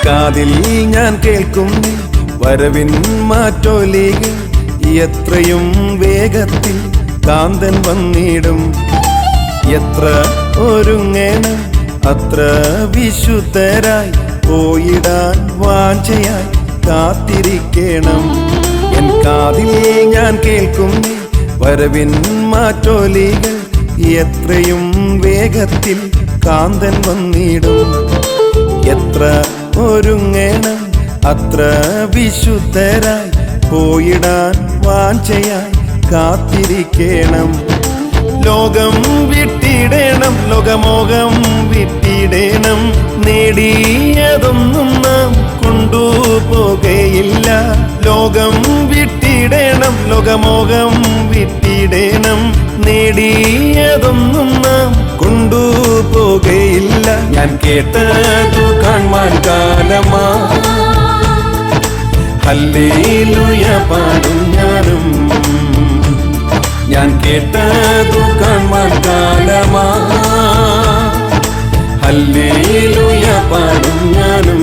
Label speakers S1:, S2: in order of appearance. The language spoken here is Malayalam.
S1: കാതിൽ ഞാൻ കേൾക്കും വരവിൻ മാറ്റൊലികൾ എത്രയും വേഗത്തിൽ കാന്തൻ വന്നിടും. എത്ര ഒരുങ്ങണം അത്ര വിശുദ്ധരായി പോയിടാൻ വാഞ്ചയായി കാത്തിരിക്കണം. എൻ കാതിൽ ഞാൻ കേൾക്കും വരവിൻ മാറ്റൊലികൾ എത്രയും വേഗത്തിൽ കാന്തൻ വന്നിടും. എത്ര ഒരുങ്ങണം അത്ര വിശുദ്ധരായി പോയിടാൻ വാഞ്ചയായി കാത്തിരിക്കണം. ലോകം വിട്ടിടണം ലോകമോഹം വിട്ടിടണം. നേടിയതൊന്നും നാം കൊണ്ടുപോകയില്ല. ലോകം വിട്ടിടണം ലോകമോഹം വിട്ടിടണം. നേടിയതൊന്നും നാം കൊണ്ടുപോകയില്ല. ഞാൻ കേട്ടതു കാൺമാൻ കാലമാ ഹല്ലേലൂയ പാടും ഞാനും. ഞാൻ കേട്ടതു കാൺമാൻ കാലമാ ഹല്ലേലൂയ പാടും ഞാനും.